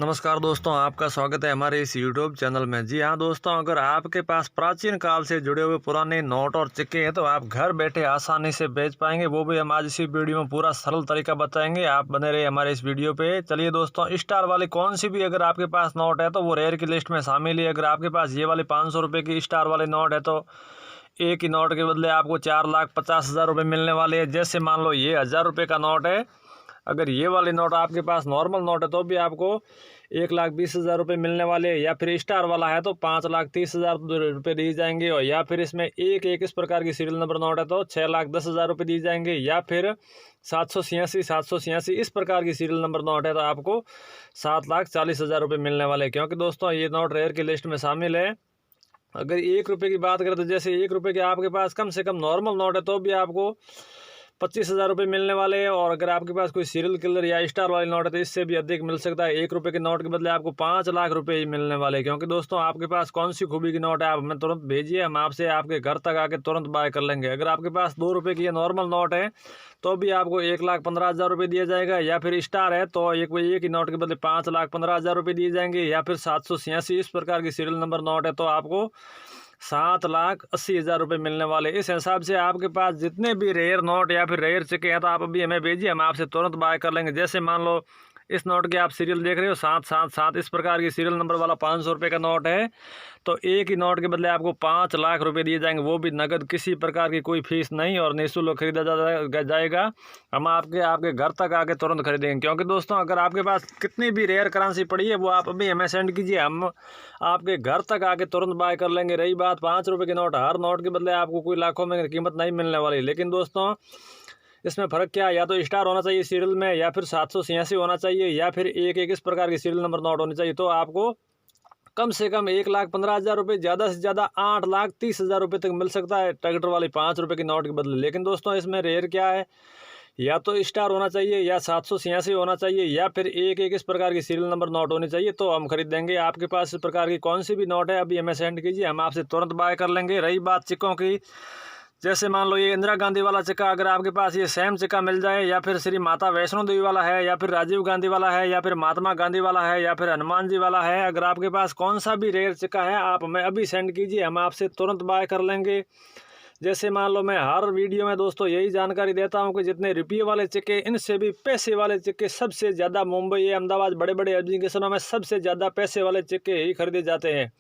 नमस्कार दोस्तों, आपका स्वागत है हमारे इस YouTube चैनल में। जी हाँ दोस्तों, अगर आपके पास प्राचीन काल से जुड़े हुए पुराने नोट और सिक्के हैं तो आप घर बैठे आसानी से बेच पाएंगे। वो भी हम आज इसी वीडियो में पूरा सरल तरीका बताएंगे। आप बने रहिए हमारे इस वीडियो पे। चलिए दोस्तों, स्टार वाली कौन सी भी अगर आपके पास नोट है तो वो रेयर की लिस्ट में शामिल है। अगर आपके पास ये वाली 500 रुपये की स्टार वाली नोट है तो एक ही नोट के बदले आपको 4,50,000 रुपये मिलने वाले हैं। जैसे मान लो ये 1,000 रुपये का नोट है, अगर ये वाली नोट आपके पास नॉर्मल नोट है तो भी आपको 1,20,000 रुपये मिलने वाले हैं। या फिर स्टार वाला है तो 5,30,000 रुपये दिए जाएंगे। और या फिर इसमें एक इस प्रकार की सीरियल नंबर नोट है तो 6,10,000 रुपये दिए जाएंगे। या फिर 786 इस प्रकार की सीरियल नंबर नोट है तो आपको 7,40,000 रुपये मिलने वाले हैं। क्योंकि दोस्तों ये नोट रेयर की लिस्ट में शामिल है। अगर 1 रुपये की बात करें तो जैसे 1 रुपये के आपके पास कम से कम नॉर्मल नोट है तो भी आपको 25,000 रुपये मिलने वाले हैं। और अगर आपके पास कोई सीरियल किलर या स्टार वाली नोट है तो इससे भी अधिक मिल सकता है। 1 रुपये के नोट के बदले आपको 5 लाख रुपये ही मिलने वाले हैं। क्योंकि दोस्तों आपके पास कौन सी खूबी की नोट है, आप हमें तुरंत भेजिए, हम आपसे आपके घर तक आके तुरंत बाय कर लेंगे। अगर आपके पास 2 रुपये की ये नॉर्मल नोट है तो भी आपको 1,15,000 रुपये दिया जाएगा। या फिर स्टार है तो एक ही नोट के बदले 5,15,000 रुपये दिए जाएंगे। या फिर 786 इस प्रकार की सीरियल नंबर नोट है तो आपको 7,80,000 रुपये मिलने वाले। इस हिसाब से आपके पास जितने भी रेयर नोट या फिर रेयर सिक्के हैं तो आप अभी हमें भेजिए, हम आपसे तुरंत बाय कर लेंगे। जैसे मान लो इस नोट के आप सीरियल देख रहे हो 777 इस प्रकार की सीरियल नंबर वाला 500 रुपये का नोट है तो एक ही नोट के बदले आपको 5 लाख रुपए दिए जाएंगे। वो भी नगद, किसी प्रकार की कोई फीस नहीं और निःशुल्क खरीदा जाएगा। हम आपके घर तक आके तुरंत खरीदेंगे। क्योंकि दोस्तों अगर आपके पास कितनी भी रेयर करेंसी पड़ी है वो आप अभी हमें सेंड कीजिए, हम आपके घर तक आके तुरंत बाय कर लेंगे। रही बात 5 रुपये की नोट, हर नोट के बदले आपको कोई लाखों में कीमत नहीं मिलने वाली। लेकिन दोस्तों इसमें फ़र्क क्या है, या तो स्टार होना चाहिए सीरियल में, या फिर 786 होना चाहिए, या फिर एक इस प्रकार की सीरियल नंबर नोट होनी चाहिए। तो आपको कम से कम 1,15,000 रुपये, ज़्यादा से ज़्यादा 8,30,000 रुपये तक मिल सकता है ट्रैक्टर वाली 5 रुपये की नोट के बदले। लेकिन दोस्तों इसमें रेयर क्या है, या तो स्टार होना चाहिए, या 786 होना चाहिए, या फिर एक इस प्रकार की सीरियल नंबर नोट होनी चाहिए तो हम खरीद देंगे। आपके पास इस प्रकार की कौन सी भी नोट है अभी हमें सेंड कीजिए, हम आपसे तुरंत बाय कर लेंगे। रही बात सिक्कों की, जैसे मान लो ये इंदिरा गांधी वाला सिक्का, अगर आपके पास ये सेम सिक्का मिल जाए, या फिर श्री माता वैष्णो देवी वाला है, या फिर राजीव गांधी वाला है, या फिर महात्मा गांधी वाला है, या फिर हनुमान जी वाला है, अगर आपके पास कौन सा भी रेयर सिक्का है आप हमें अभी सेंड कीजिए, हम आपसे तुरंत बाय कर लेंगे। जैसे मान लो मैं हर वीडियो में दोस्तों यही जानकारी देता हूं कि जितने रुपये वाले सिक्के, इनसे भी पैसे वाले सिक्के सबसे ज़्यादा मुंबई या अहमदाबाद बड़े बड़े एजुकेशनों में सबसे ज़्यादा पैसे वाले सिक्के ही खरीदे जाते हैं।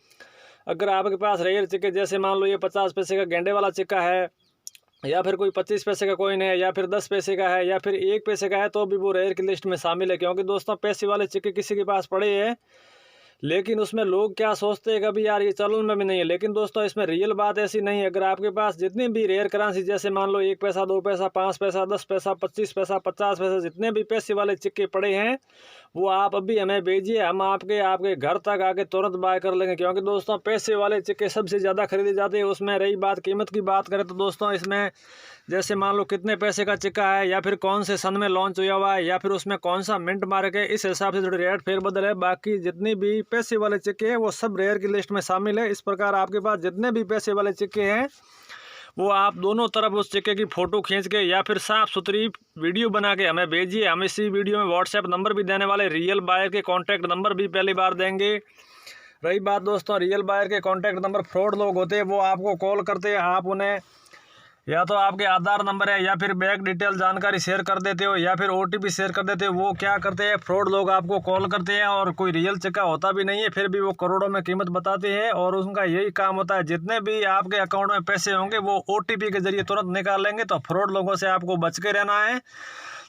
अगर आपके पास रेयर सिक्के, जैसे मान लो ये 50 पैसे का गेंडे वाला सिक्का है, या फिर कोई 25 पैसे का कॉइन है, या फिर 10 पैसे का है, या फिर 1 पैसे का है तो भी वो रेयर की लिस्ट में शामिल है। क्योंकि दोस्तों पैसे वाले सिक्के किसी के पास पड़े हैं, लेकिन उसमें लोग क्या सोचते हैं कभी यार ये चलन में भी नहीं है। लेकिन दोस्तों इसमें रियल बात ऐसी नहीं है। अगर आपके पास जितनी भी रेयर करेंसी, जैसे मान लो 1 पैसा, 2 पैसा, 5 पैसा, 10 पैसा, 25 पैसा, 50 पैसा, जितने भी पैसे वाले सिक्के पड़े हैं वो आप अभी हमें भेजिए, हम आपके घर तक आके तुरंत बाय कर लेंगे। क्योंकि दोस्तों पैसे वाले सिक्के सबसे ज़्यादा खरीदे जाते हैं। उसमें रही बात कीमत की बात करें तो दोस्तों इसमें जैसे मान लो कितने पैसे का सिक्का है, या फिर कौन से सन में लॉन्च हुआ हुआ है, या फिर उसमें कौन सा मिंट मार्क है, इस हिसाब से थोड़ी रेट फेरबदल है। बाकी जितनी भी पैसे वाले सिक्के हैं वो सब रेयर की लिस्ट में शामिल है। इस प्रकार आपके पास जितने भी पैसे वाले सिक्के हैं वो आप दोनों तरफ उस सिक्के की फ़ोटो खींच के या फिर साफ़ सुथरी वीडियो बना के हमें भेजिए। हम इसी वीडियो में व्हाट्सएप नंबर भी देने वाले, रियल बायर के कॉन्टैक्ट नंबर भी पहली बार देंगे। रही बात दोस्तों रियल बायर के कॉन्टैक्ट नंबर, फ्रॉड लोग होते हैं वो आपको कॉल करते हैं, आप उन्हें या तो आपके आधार नंबर है या फिर बैंक डिटेल जानकारी शेयर कर देते हो, या फिर OTP शेयर कर देते हो। वो क्या करते हैं, फ्रॉड लोग आपको कॉल करते हैं और कोई रियल सिक्का होता भी नहीं है, फिर भी वो करोड़ों में कीमत बताते हैं। और उनका यही काम होता है जितने भी आपके अकाउंट में पैसे होंगे वो OTP के जरिए तुरंत निकाल लेंगे। तो फ्रॉड लोगों से आपको बच के रहना है।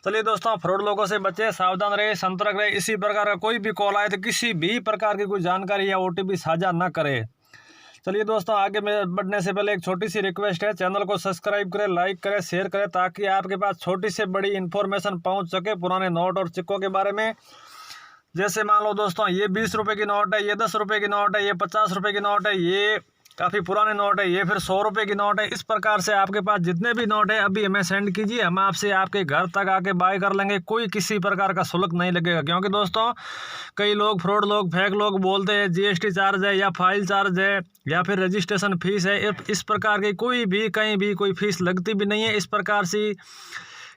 चलिए दोस्तों, फ्रॉड लोगों से बचे, सावधान रहे, सतर्क रहे। इसी प्रकार का कोई भी कॉल आए तो किसी भी प्रकार की कोई जानकारी या OTP साझा न करे। चलिए दोस्तों, आगे में बढ़ने से पहले एक छोटी सी रिक्वेस्ट है, चैनल को सब्सक्राइब करें, लाइक करें, शेयर करें, ताकि आपके पास छोटी से बड़ी इन्फॉर्मेशन पहुंच सके पुराने नोट और सिक्कों के बारे में। जैसे मान लो दोस्तों ये 20 रुपये की नोट है, ये 10 रुपये की नोट है, ये 50 रुपये की नोट है, ये काफ़ी पुराने नोट है, ये फिर 100 रुपये की नोट है। इस प्रकार से आपके पास जितने भी नोट है अभी हमें सेंड कीजिए, हम आपसे आपके घर तक आके बाय कर लेंगे। कोई किसी प्रकार का शुल्क नहीं लगेगा। क्योंकि दोस्तों कई लोग, फ्रॉड लोग, फेक लोग बोलते हैं GST चार्ज है, या फाइल चार्ज है, या फिर रजिस्ट्रेशन फीस है। इस प्रकार की कोई भी कहीं भी कोई फीस लगती भी नहीं है। इस प्रकार से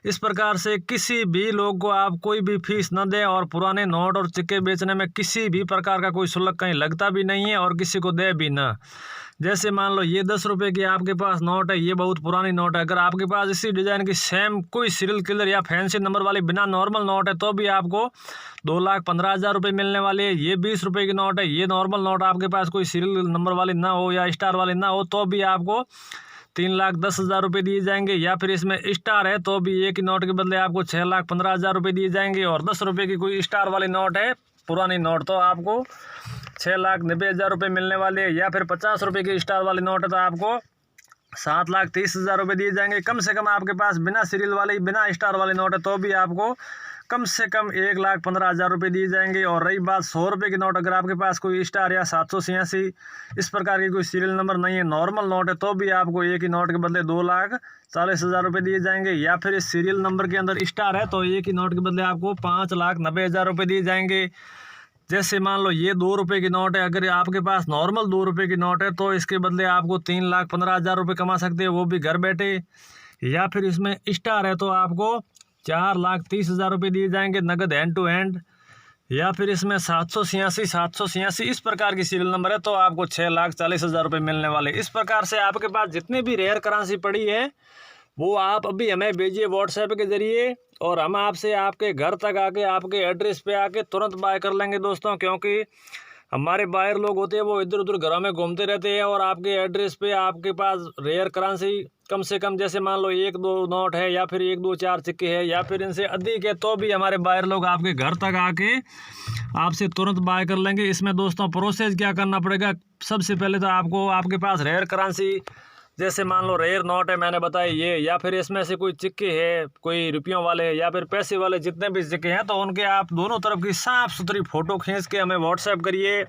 इस प्रकार से किसी भी लोग को आप कोई भी फीस न दें और पुराने नोट और सिक्के बेचने में किसी भी प्रकार का कोई शुल्क कहीं लगता भी नहीं है और किसी को दे भी ना। जैसे मान लो ये 10 रुपये की आपके पास नोट है, ये बहुत पुरानी नोट है, अगर आपके पास इसी डिज़ाइन की सेम कोई सीरियल किलर या फैंसी नंबर वाली बिना नॉर्मल नोट है तो भी आपको 2,15,000 रुपये मिलने वाले हैं। ये 20 रुपये की नोट है, ये नॉर्मल नोट आपके पास कोई सीरियल नंबर वाली ना हो या स्टार वाली ना हो तो भी आपको 3,10,000 रुपये दिए जाएंगे। या फिर इसमें स्टार है तो भी एक ही नोट के बदले आपको 6,15,000 रुपये दिए जाएंगे। और 10 रुपये की कोई स्टार वाली नोट है पुरानी नोट तो आपको 6,90,000 रुपये मिलने वाले हैं। या फिर 50 रुपये की स्टार वाली नोट है तो आपको 7,30,000 रुपये दिए जाएंगे। कम से कम आपके पास बिना सीरियल वाली बिना स्टार वाली नोट है तो भी आपको कम से कम 1,15,000 रुपये दिए जाएंगे। और रही बात 100 रुपये की नोट, अगर आपके पास कोई स्टार या 786 इस प्रकार की कोई सीरियल नंबर नहीं है, नॉर्मल नोट है तो भी आपको एक ही नोट के बदले 2,40,000 रुपये दिए जाएंगे। या फिर इस सीरियल नंबर के अंदर स्टार है तो एक ही नोट के बदले आपको 5,90,000 रुपये दिए जाएंगे। जैसे मान लो ये 2 रुपये की नोट है, अगर आपके पास नॉर्मल 2 रुपये की नोट है तो इसके बदले आपको 3,15,000 रुपये कमा सकते हैं, वो भी घर बैठे। या फिर इसमें स्टार है तो आपको 4,30,000 रुपये दिए जाएंगे नगद हैंड टू हैंड। या फिर इसमें 786 इस प्रकार की सीरियल नंबर है तो आपको 6,40,000 रुपये मिलने वाले। इस प्रकार से आपके पास जितनी भी रेयर करेंसी पड़ी है वो आप अभी हमें भेजिए व्हाट्सएप के ज़रिए और हम आपसे आपके घर तक आके आपके एड्रेस पे आके तुरंत बाय कर लेंगे दोस्तों। क्योंकि हमारे बायर लोग होते हैं वो इधर उधर घरों में घूमते रहते हैं और आपके एड्रेस पे आपके पास रेयर करेंसी कम से कम जैसे मान लो 1-2 नोट है या फिर 1-2-4 सिक्के है या फिर इनसे अधिक है तो भी हमारे बायर लोग आपके घर तक आके आपसे तुरंत बाय कर लेंगे। इसमें दोस्तों प्रोसेस क्या करना पड़ेगा, सबसे पहले तो आपको आपके पास रेयर करेंसी जैसे मान लो रेयर नोट है मैंने बताया ये, या फिर इसमें से कोई सिक्के है कोई रुपयों वाले या फिर पैसे वाले जितने भी सिक्के हैं तो उनके आप दोनों तरफ की साफ़ सुथरी फ़ोटो खींच के हमें व्हाट्सएप करिए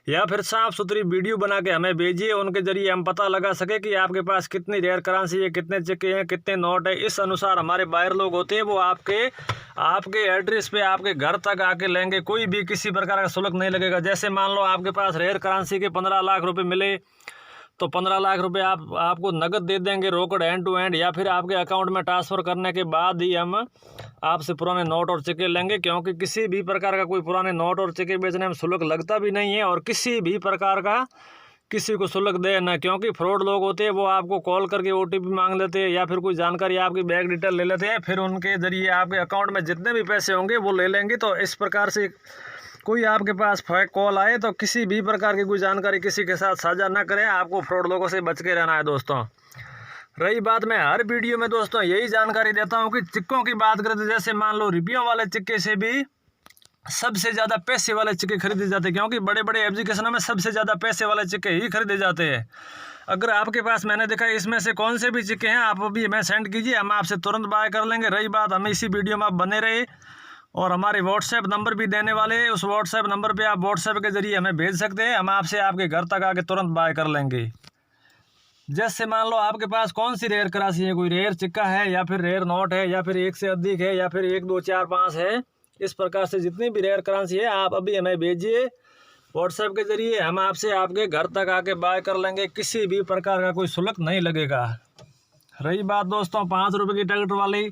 या फिर साफ़ सुथरी वीडियो बना के हमें भेजिए। उनके ज़रिए हम पता लगा सके कि आपके पास कितनी रेयर करेंसी है, कितने सिक्के हैं, कितने नोट है। इस अनुसार हमारे बायर लोग होते हैं वो आपके एड्रेस पे आपके घर तक आके लेंगे, कोई भी किसी प्रकार का शुल्क नहीं लगेगा। जैसे मान लो आपके पास रेयर करेंसी के 15 लाख रुपये मिले तो 15 लाख रुपए आपको नगद दे देंगे रोकड़ हैंड टू हैंड, या फिर आपके अकाउंट में ट्रांसफ़र करने के बाद ही हम आपसे पुराने नोट और सिक्के लेंगे। क्योंकि किसी भी प्रकार का कोई पुराने नोट और सिक्के बेचने में शुल्क लगता भी नहीं है और किसी भी प्रकार का किसी को शुल्क दे ना। क्योंकि फ्रॉड लोग होते हैं वो आपको कॉल करके OTP मांग लेते हैं या फिर कोई जानकारी आपकी बैंक डिटेल ले लेते हैं, फिर उनके ज़रिए आपके अकाउंट में जितने भी पैसे होंगे वो ले लेंगे। तो इस प्रकार से कोई आपके पास फेक कॉल आए तो किसी भी प्रकार की कोई जानकारी किसी के साथ साझा ना करें, आपको फ्रॉड लोगों से बच के रहना है दोस्तों। रही बात, मैं हर वीडियो में दोस्तों यही जानकारी देता हूं कि सिक्कों की बात करें तो जैसे मान लो रुपयों वाले सिक्के से भी सबसे ज़्यादा पैसे वाले सिक्के खरीदे जाते हैं, क्योंकि बड़े बड़े एप्लीकेशनों में सबसे ज़्यादा पैसे वाले सिक्के ही खरीदे जाते हैं। अगर आपके पास मैंने देखा इसमें से कौन से भी सिक्के हैं आप अभी हमें सेंड कीजिए, हम आपसे तुरंत बाय कर लेंगे। रही बात, हम इसी वीडियो में आप बने रहे और हमारे व्हाट्सएप नंबर भी देने वाले हैं, उस व्हाट्सएप नंबर पे आप व्हाट्सएप के ज़रिए हमें भेज सकते हैं, हम आपसे आपके घर तक आके तुरंत बाय कर लेंगे। जैसे मान लो आपके पास कौन सी रेयर करेंसी है, कोई रेयर सिक्का है या फिर रेयर नोट है या फिर एक से अधिक है या फिर 1, 2, 4, 5 है, इस प्रकार से जितनी भी रेयर करेंसी है आप अभी हमें भेजिए व्हाट्सएप के ज़रिए, हम आपसे आपके घर तक आके बाय कर लेंगे, किसी भी प्रकार का कोई शुल्क नहीं लगेगा। रही बात दोस्तों 5 रुपये की टिकट वाली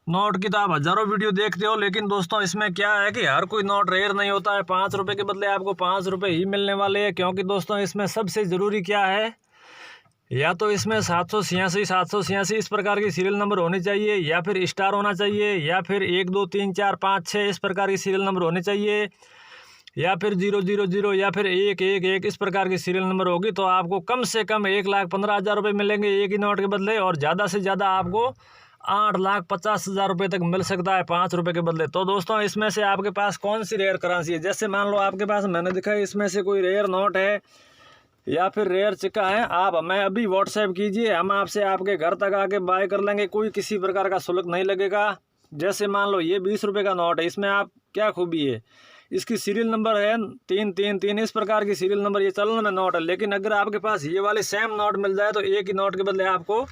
नोट की, तो आप हज़ारों वीडियो देखते हो, लेकिन दोस्तों इसमें क्या है कि हर कोई नोट रेयर नहीं होता है। 5 रुपये के बदले आपको 5 रुपये ही मिलने वाले हैं। क्योंकि दोस्तों इसमें सबसे ज़रूरी क्या है, या तो इसमें 786 इस प्रकार की सीरियल नंबर होनी चाहिए, या फिर स्टार होना चाहिए, या फिर 1, 2, 3, 4, 5, 6 इस प्रकार की सीरियल नंबर होने चाहिए, या फिर 000 या फिर 111 इस प्रकार की सीरियल नंबर होगी तो आपको कम से कम 1,15,000 रुपये मिलेंगे एक ही नोट के बदले, और ज़्यादा से ज़्यादा आपको 8,50,000 रुपये तक मिल सकता है 5 रुपये के बदले। तो दोस्तों इसमें से आपके पास कौन सी रेयर करेंसी है, जैसे मान लो आपके पास मैंने दिखा इसमें से कोई रेयर नोट है या फिर रेयर सिक्का है, आप हमें अभी व्हाट्सएप कीजिए, हम आपसे आपके घर तक आके बाय कर लेंगे, कोई किसी प्रकार का शुल्क नहीं लगेगा। जैसे मान लो ये 20 रुपये का नोट है, इसमें आप क्या खूबी है, इसकी सीरियल नंबर है 333 इस प्रकार की सीरियल नंबर ये चलन में नोट है। लेकिन अगर आपके पास ये वाले सेम नोट मिल जाए तो एक ही नोट के बदले आपको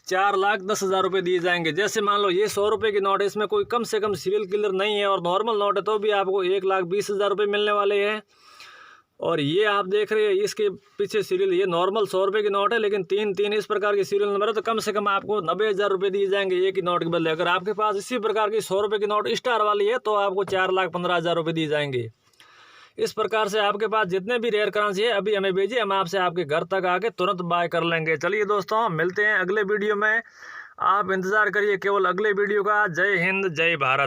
4,10,000 रुपये दिए जाएंगे। जैसे मान लो ये 100 रुपये की नोट है, इसमें कोई कम से कम सीरियल किलर नहीं है और नॉर्मल नोट है तो भी आपको 1,20,000 रुपये मिलने वाले हैं। और ये आप देख रहे हैं इसके पीछे सीरियल, ये नॉर्मल 100 रुपये की नोट है, लेकिन 3 इस प्रकार की सीरियल नंबर है, तो कम से कम आपको 90,000 रुपये दिए जाएंगे एक ही नोट के बदले। अगर आपके पास इसी प्रकार की 100 रुपये की नोट स्टार वाली है तो आपको 4,15,000 रुपये दिए जाएंगे। इस प्रकार से आपके पास जितने भी रेयर करेंसी है अभी हमें भेजिए, हम आपसे आपके घर तक आके तुरंत बाय कर लेंगे। चलिए दोस्तों, मिलते हैं अगले वीडियो में, आप इंतज़ार करिए केवल अगले वीडियो का। जय हिंद, जय भारत।